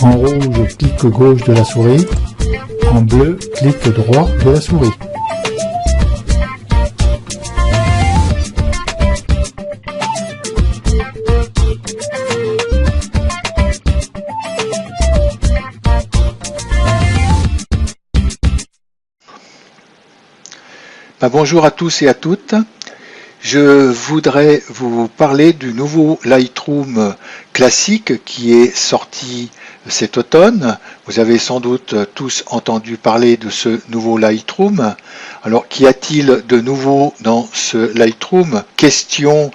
En rouge, clic gauche de la souris. En bleu, clic droit de la souris. Bonjour à tous et à toutes. Je voudrais vous parler du nouveau Lightroom classique qui est sorti cet automne. Vous avez sans doute tous entendu parler de ce nouveau Lightroom. Alors, qu'y a-t-il de nouveau dans ce Lightroom? Question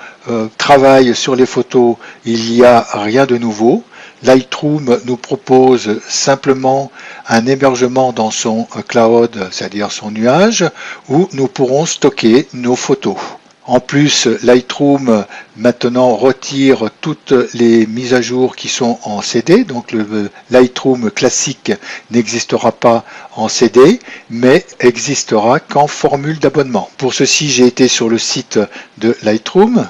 travail sur les photos, il n'y a rien de nouveau. Lightroom nous propose simplement un hébergement dans son cloud, c'est-à-dire son nuage, où nous pourrons stocker nos photos. En plus, Lightroom maintenant retire toutes les mises à jour qui sont en CD, donc le Lightroom classique n'existera pas en CD, mais existera qu'en formule d'abonnement. Pour ceci, j'ai été sur le site de Lightroom.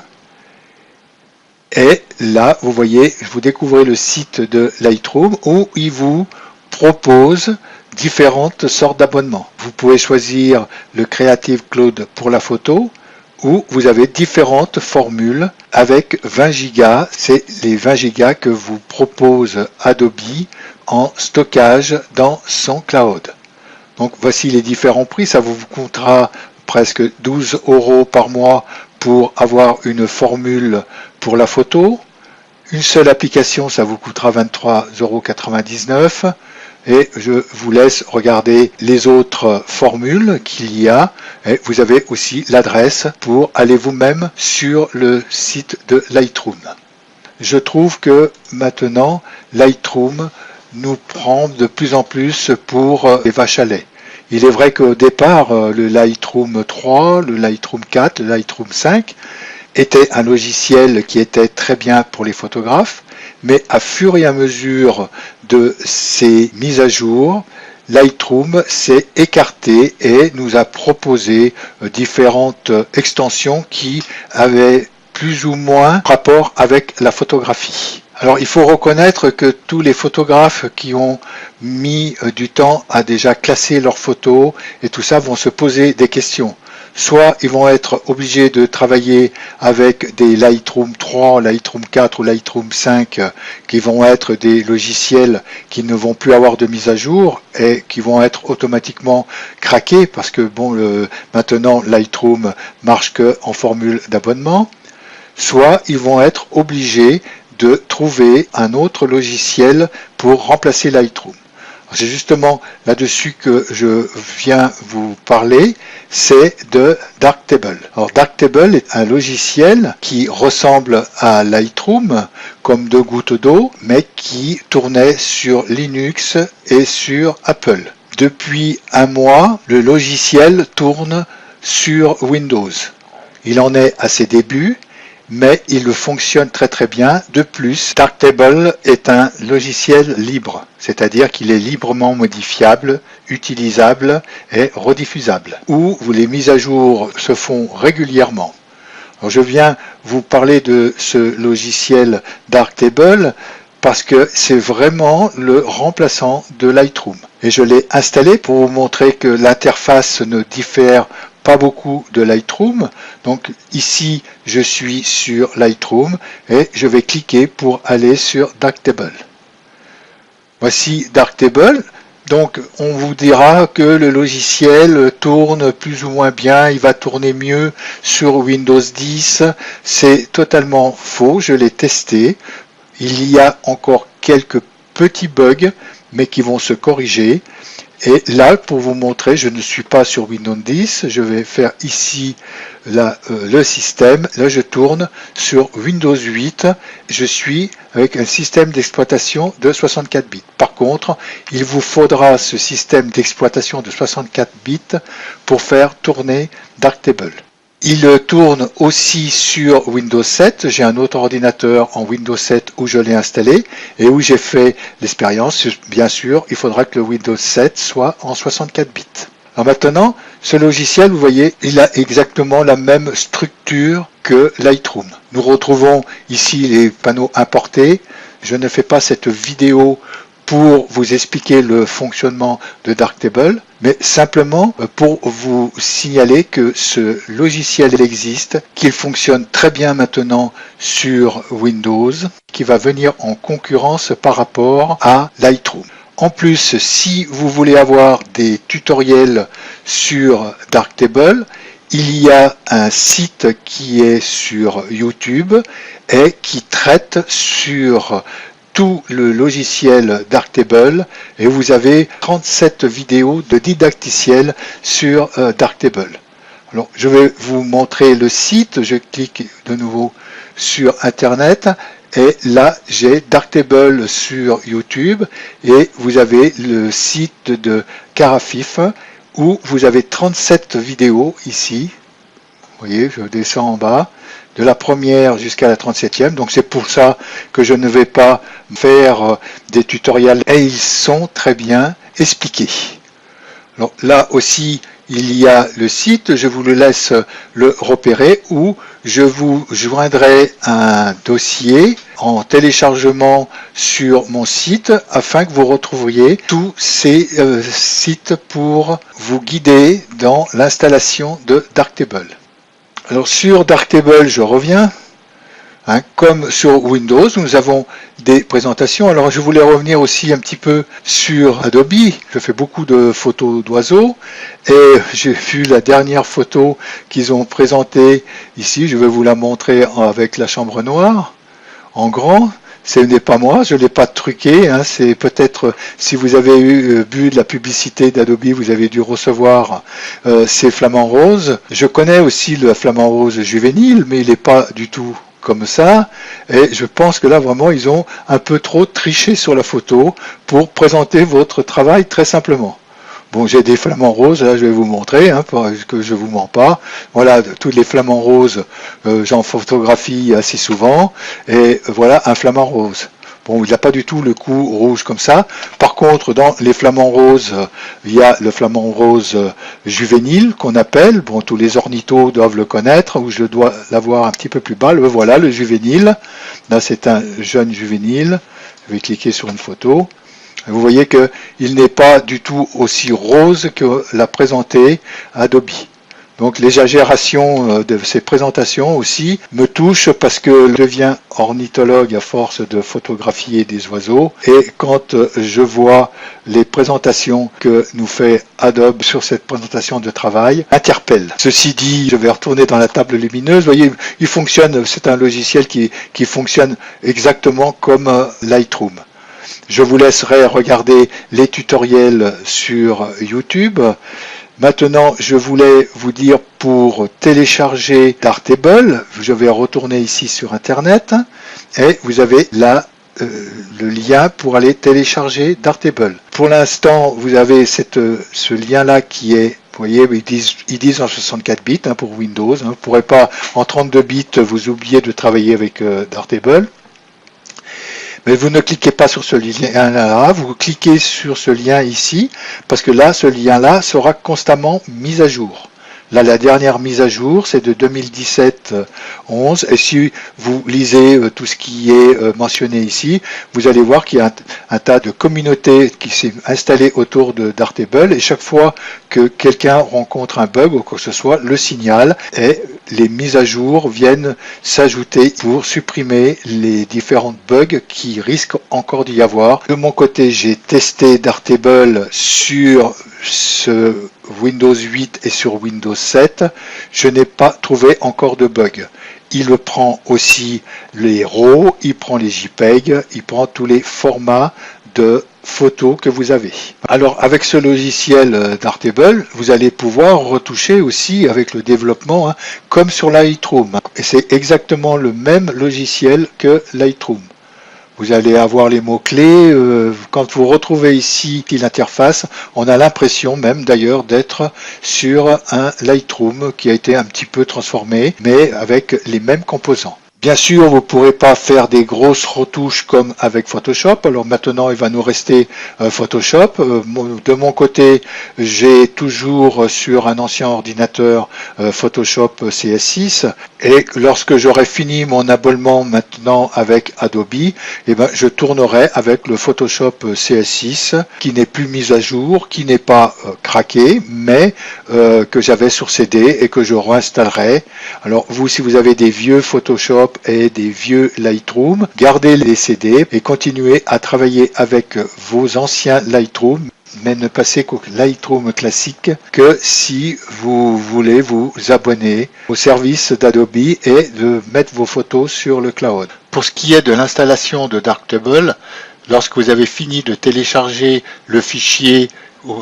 Et là, vous voyez, vous découvrez le site de Lightroom où il vous propose différentes sortes d'abonnements. Vous pouvez choisir le Creative Cloud pour la photo, où vous avez différentes formules avec 20 Go. C'est les 20 Go que vous propose Adobe en stockage dans son cloud. Donc voici les différents prix. Ça vous coûtera presque 12 € par mois pour avoir une formule pour la photo. Une seule application, ça vous coûtera 23,99 €. Et je vous laisse regarder les autres formules qu'il y a. Et vous avez aussi l'adresse pour aller vous-même sur le site de Lightroom. Je trouve que maintenant, Lightroom nous prend de plus en plus pour les vaches à lait. Il est vrai qu'au départ, le Lightroom 3, le Lightroom 4, le Lightroom 5 était un logiciel qui était très bien pour les photographes, mais à fur et à mesure de ces mises à jour, Lightroom s'est écarté et nous a proposé différentes extensions qui avaient plus ou moins rapport avec la photographie. Alors il faut reconnaître que tous les photographes qui ont mis du temps à déjà classer leurs photos et tout ça vont se poser des questions. Soit ils vont être obligés de travailler avec des Lightroom 3, Lightroom 4 ou Lightroom 5 qui vont être des logiciels qui ne vont plus avoir de mise à jour et qui vont être automatiquement craqués parce que maintenant Lightroom marche que en formule d'abonnement. Soit ils vont être obligés de trouver un autre logiciel pour remplacer Lightroom. C'est justement là-dessus que je viens vous parler, c'est de Darktable. Alors Darktable est un logiciel qui ressemble à Lightroom comme deux gouttes d'eau, mais qui tournait sur Linux et sur Apple. Depuis un mois, le logiciel tourne sur Windows. Il en est à ses débuts, mais il fonctionne très très bien. De plus, Darktable est un logiciel libre, c'est-à-dire qu'il est librement modifiable, utilisable et rediffusable, où les mises à jour se font régulièrement. Alors, je viens vous parler de ce logiciel Darktable parce que c'est vraiment le remplaçant de Lightroom. Et je l'ai installé pour vous montrer que l'interface ne diffère pas beaucoup de Lightroom. Donc ici, je suis sur Lightroom et je vais cliquer pour aller sur Darktable. Voici Darktable. Donc on vous dira que le logiciel tourne plus ou moins bien, il va tourner mieux sur Windows 10. C'est totalement faux, je l'ai testé. Il y a encore quelques petits bugs, mais qui vont se corriger. Et là, pour vous montrer, je ne suis pas sur Windows 10, je vais faire ici le système. Là, je tourne sur Windows 8. Je suis avec un système d'exploitation de 64 bits. Par contre, il vous faudra ce système d'exploitation de 64 bits pour faire tourner Darktable. Il tourne aussi sur Windows 7. J'ai un autre ordinateur en Windows 7 où je l'ai installé et où j'ai fait l'expérience. Bien sûr, il faudra que le Windows 7 soit en 64 bits. Alors maintenant, ce logiciel, vous voyez, il a exactement la même structure que Lightroom. Nous retrouvons ici les panneaux importés. Je ne fais pas cette vidéo pour vous expliquer le fonctionnement de Darktable, mais simplement pour vous signaler que ce logiciel existe, qu'il fonctionne très bien maintenant sur Windows, qui va venir en concurrence par rapport à Lightroom. En plus, si vous voulez avoir des tutoriels sur Darktable, il y a un site qui est sur YouTube et qui traite sur tout le logiciel Darktable et vous avez 37 vidéos de didacticiel sur Darktable. Alors, je vais vous montrer le site, je clique de nouveau sur Internet et là j'ai Darktable sur YouTube et vous avez le site de Carafif où vous avez 37 vidéos ici. Vous voyez, je descends en bas, de la première jusqu'à la 37e. Donc c'est pour ça que je ne vais pas faire des tutoriels et ils sont très bien expliqués. Alors là aussi, il y a le site, je vous le laisse le repérer, où je vous joindrai un dossier en téléchargement sur mon site afin que vous retrouviez tous ces sites pour vous guider dans l'installation de Darktable. Alors sur Darktable, je reviens. Comme sur Windows, nous avons des présentations. Alors je voulais revenir aussi un petit peu sur Adobe. Je fais beaucoup de photos d'oiseaux et j'ai vu la dernière photo qu'ils ont présentée ici. Je vais vous la montrer avec la chambre noire en grand. Ce n'est pas moi, je ne l'ai pas truqué. C'est peut-être, si vous avez bu de la publicité d'Adobe, vous avez dû recevoir ces flamants roses. Je connais aussi le flamant rose juvénile, mais il n'est pas du tout comme ça, et je pense que là vraiment ils ont un peu trop triché sur la photo pour présenter votre travail très simplement. Bon, j'ai des flamants roses, là je vais vous montrer, pour que je vous mens pas. Voilà, tous les flamants roses, j'en photographie assez souvent, et voilà un flamant rose. Bon, il n'a pas du tout le cou rouge comme ça. Par contre, dans les flamants roses, il y a le flamant rose juvénile qu'on appelle. Bon, tous les ornithos doivent le connaître, où je dois l'avoir un petit peu plus bas. Le voilà, le juvénile. Là, c'est un jeune juvénile. Je vais cliquer sur une photo. Vous voyez qu'il n'est pas du tout aussi rose que l'a présenté Adobe. Donc l'exagération de ces présentations aussi me touche parce que je deviens ornithologue à force de photographier des oiseaux et quand je vois les présentations que nous fait Adobe sur cette présentation de travail, interpelle. Ceci dit, je vais retourner dans la table lumineuse. Vous voyez, il fonctionne, c'est un logiciel qui fonctionne exactement comme Lightroom. Je vous laisserai regarder les tutoriels sur YouTube. Maintenant, je voulais vous dire pour télécharger Darktable, je vais retourner ici sur Internet et vous avez là le lien pour aller télécharger Darktable. Pour l'instant, vous avez ce lien-là qui est, vous voyez, ils disent en 64 bits pour Windows. Vous ne pourrez pas en 32 bits vous oublier de travailler avec Darktable. Mais vous ne cliquez pas sur ce lien-là, vous cliquez sur ce lien ici, parce que là, ce lien-là sera constamment mis à jour. Là, la dernière mise à jour, c'est de 2017-11, et si vous lisez tout ce qui est mentionné ici, vous allez voir qu'il y a un tas de communautés qui s'est installée autour de Darktable, et chaque fois que quelqu'un rencontre un bug ou quoi que ce soit, le signale, et les mises à jour viennent s'ajouter pour supprimer les différents bugs qui risquent encore d'y avoir. De mon côté, j'ai testé Darktable sur ce Windows 8 et sur Windows 7, je n'ai pas trouvé encore de bug. Il prend aussi les RAW, il prend les JPEG, il prend tous les formats de photos que vous avez. Alors avec ce logiciel Darktable, vous allez pouvoir retoucher aussi avec le développement, comme sur Lightroom. Et c'est exactement le même logiciel que Lightroom. Vous allez avoir les mots-clés. Quand vous retrouvez ici l'interface, on a l'impression même d'ailleurs d'être sur un Lightroom qui a été un petit peu transformé, mais avec les mêmes composants. Bien sûr, vous ne pourrez pas faire des grosses retouches comme avec Photoshop. Alors maintenant, il va nous rester Photoshop. De mon côté, j'ai toujours sur un ancien ordinateur Photoshop CS6. Et lorsque j'aurai fini mon abonnement maintenant avec Adobe, eh ben, je tournerai avec le Photoshop CS6 qui n'est plus mis à jour, qui n'est pas craqué, mais que j'avais sur CD et que je réinstallerai. Alors vous, si vous avez des vieux Photoshop et des vieux Lightroom, gardez les CD et continuez à travailler avec vos anciens Lightroom, mais ne passez qu'au Lightroom classique que si vous voulez vous abonner au service d'Adobe et de mettre vos photos sur le cloud. Pour ce qui est de l'installation de Darktable, lorsque vous avez fini de télécharger le fichier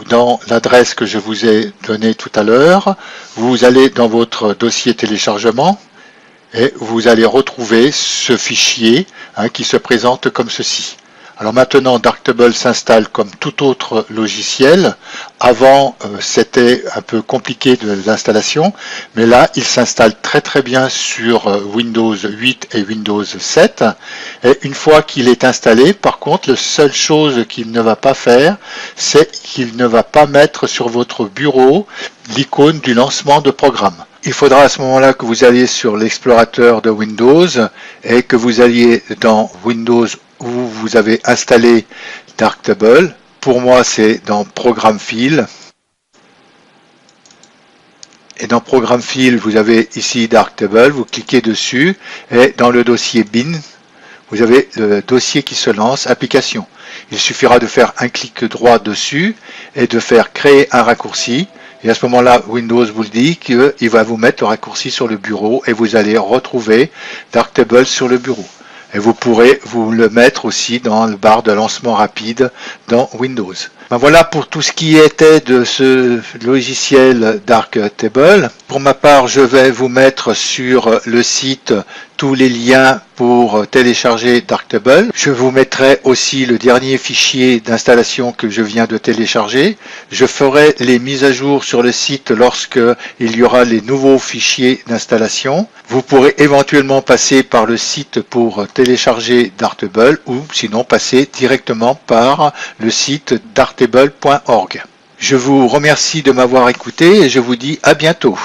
dans l'adresse que je vous ai donnée tout à l'heure, vous allez dans votre dossier téléchargement et vous allez retrouver ce fichier qui se présente comme ceci. Alors maintenant, Darktable s'installe comme tout autre logiciel. Avant, c'était un peu compliqué de l'installation, mais là, il s'installe très bien sur Windows 8 et Windows 7. Et une fois qu'il est installé, par contre, la seule chose qu'il ne va pas faire, c'est qu'il ne va pas mettre sur votre bureau l'icône du lancement de programme. Il faudra à ce moment-là que vous alliez sur l'explorateur de Windows et que vous alliez dans Windows où vous avez installé Darktable. Pour moi, c'est dans Programme File. Et dans Programme File, vous avez ici Darktable. Vous cliquez dessus et dans le dossier bin, vous avez le dossier qui se lance, Application. Il suffira de faire un clic droit dessus et de faire créer un raccourci. Et à ce moment-là, Windows vous le dit qu'il va vous mettre le raccourci sur le bureau et vous allez retrouver Darktable sur le bureau. Et vous pourrez vous le mettre aussi dans le bar de lancement rapide dans Windows. Ben voilà pour tout ce qui était de ce logiciel Darktable. Pour ma part, je vais vous mettre sur le site tous les liens pour télécharger Darktable. Je vous mettrai aussi le dernier fichier d'installation que je viens de télécharger. Je ferai les mises à jour sur le site lorsque il y aura les nouveaux fichiers d'installation. Vous pourrez éventuellement passer par le site pour télécharger Darktable ou sinon passer directement par le site darktable.org. Je vous remercie de m'avoir écouté et je vous dis à bientôt.